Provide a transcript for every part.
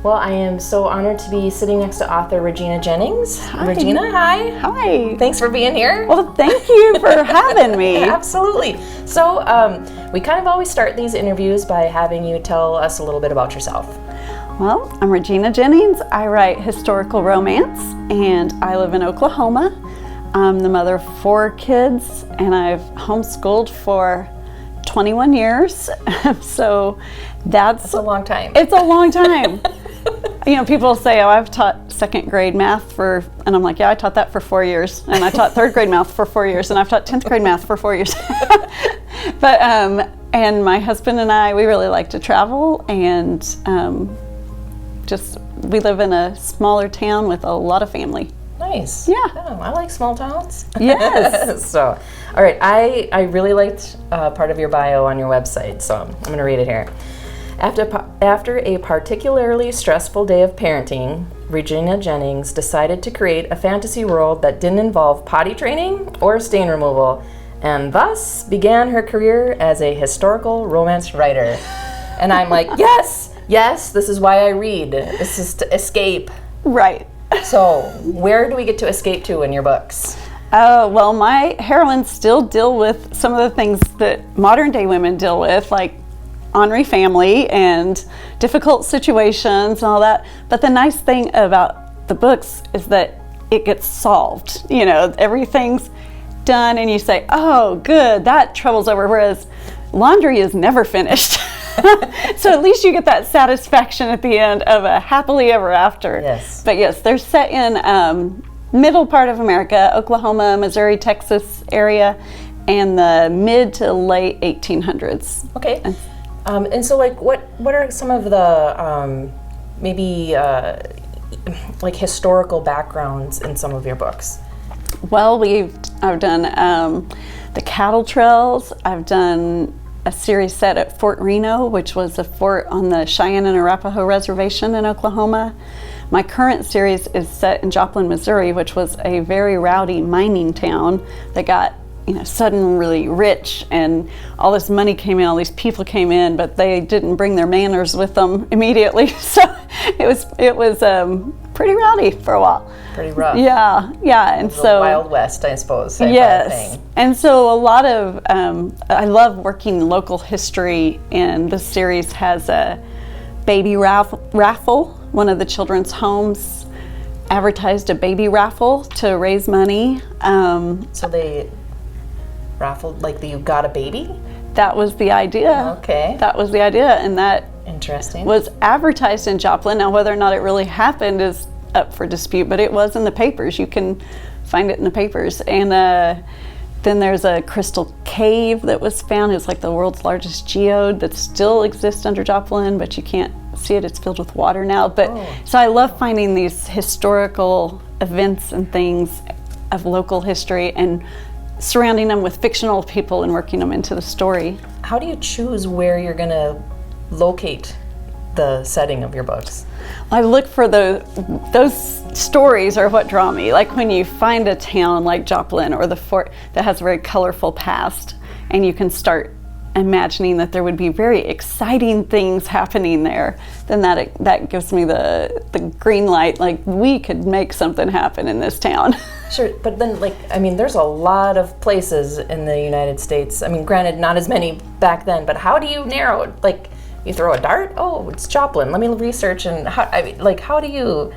Well, I am so honored to be sitting next to author Regina Jennings. Hi. Regina, hi. Hi. Thanks for being here. Well, thank you for having me. Absolutely. So we kind of always start these interviews by having you tell us a little bit about yourself. Well, I'm Regina Jennings. I write historical romance, and I live in Oklahoma. I'm the mother of 4 kids, and I've homeschooled for 21 years. So that's a long time. It's a long time. You know, people say, oh, I've taught 2nd grade math and I'm like, yeah, I taught that for 4 years. And I taught 3rd grade math for 4 years, and I've taught 10th grade math for 4 years. But, and my husband and I, we really like to travel, and we live in a smaller town with a lot of family. Nice. Yeah. Oh, I like small towns. Yes. So, all right, I really liked part of your bio on your website, so I'm going to read it here. After a particularly stressful day of parenting, Regina Jennings decided to create a fantasy world that didn't involve potty training or stain removal, and thus began her career as a historical romance writer. And I'm like, yes, this is why I read. This is to escape. Right. So, where do we get to escape to in your books? Well, my heroines still deal with some of the things that modern day women deal with, like ornery family and difficult situations and all that. But the nice thing about the books is that it gets solved. You know, everything's done and you say, oh, good, that trouble's over, whereas laundry is never finished. So at least you get that satisfaction at the end of a happily ever after. Yes. But yes, they're set in middle part of America, Oklahoma, Missouri, Texas area, and the mid to late 1800s. Okay. And so, like, what are some of the maybe like historical backgrounds in some of your books? Well, I've done the cattle trails. I've done a series set at Fort Reno, which was a fort on the Cheyenne and Arapaho Reservation in Oklahoma. My current series is set in Joplin, Missouri, which was a very rowdy mining town that got, suddenly really rich, and all this money came in, all these people came in, but they didn't bring their manners with them immediately. So it was pretty rowdy for a while. Pretty rough. Yeah, and so Wild West, I suppose. Yes, and so a lot of I love working local history, and this series has a baby raffle. One of the children's homes advertised a baby raffle to raise money. So they raffled, like, you got a baby? That was the idea. Okay. That was the idea, and that interesting was advertised in Joplin. Now, whether or not it really happened is up for dispute, but it was in the papers. You can find it in the papers. And then there's a crystal cave that was found. It's like the world's largest geode that still exists under Joplin, but you can't see it. It's filled with water now. But so I love finding these historical events and things of local history and surrounding them with fictional people and working them into the story. How do you choose where you're going to locate the setting of your books? I look for those stories are what draw me. Like when you find a town like Joplin or the fort that has a very colorful past, and you can start imagining that there would be very exciting things happening there, then that gives me the green light, like we could make something happen in this town. Sure, but then, there's a lot of places in the United States. Granted, not as many back then, but how do you narrow it? Like, you throw a dart? Oh, it's Joplin. Let me research. And how do you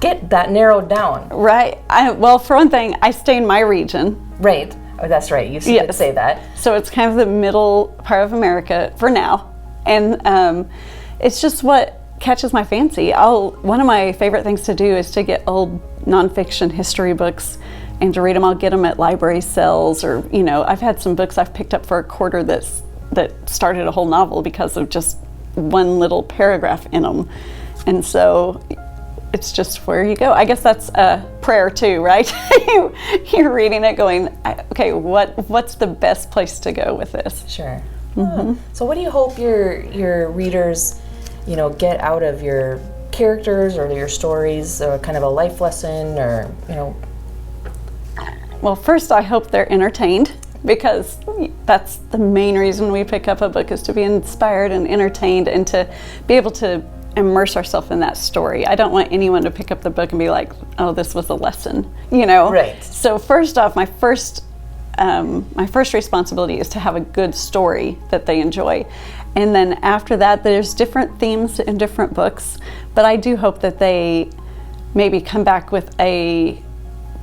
get that narrowed down? Right. Well, for one thing, I stay in my region. Right. Oh, that's right. You did say that. So it's kind of the middle part of America for now. And it's just what catches my fancy. One of my favorite things to do is to get old nonfiction history books and to read them. I'll get them at library sales, or, I've had some books I've picked up for a quarter that started a whole novel because of just one little paragraph in them. And so it's just where you go. I guess that's a prayer too, right? You're reading it going, okay, what's the best place to go with this? Sure. Mm-hmm. So what do you hope your readers, get out of your characters or your stories, or kind of a life lesson, or, Well, first I hope they're entertained, because that's the main reason we pick up a book, is to be inspired and entertained and to be able to immerse ourselves in that story. I don't want anyone to pick up the book and be like, oh, this was a lesson, you know? Right. So first off, my first responsibility is to have a good story that they enjoy. And then after that, there's different themes in different books, but I do hope that they maybe come back with a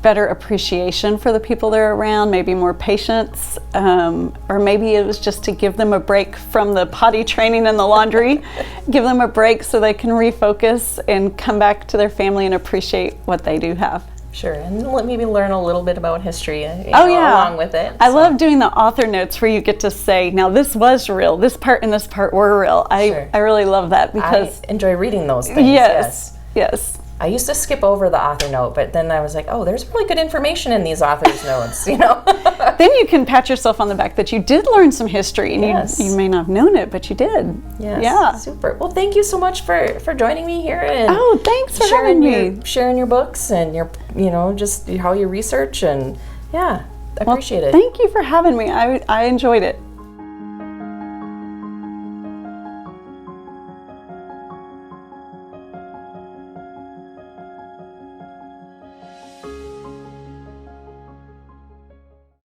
better appreciation for the people they're around, maybe more patience, or maybe it was just to give them a break from the potty training and the laundry, give them a break so they can refocus and come back to their family and appreciate what they do have. Sure, and maybe learn a little bit about history along with it. I love doing the author notes where you get to say, now this was real, this part and this part were real. I really love that because I enjoy reading those things. Yes. I used to skip over the author note, but then I was like, oh, there's really good information in these author's notes, you know? Then you can pat yourself on the back that you did learn some history, and you may not have known it, but you did. Yes. Yeah. Super. Well, thank you so much for joining me here. And thanks for having me. Sharing your books and your, just how you research, and I appreciate it. Thank you for having me. I enjoyed it.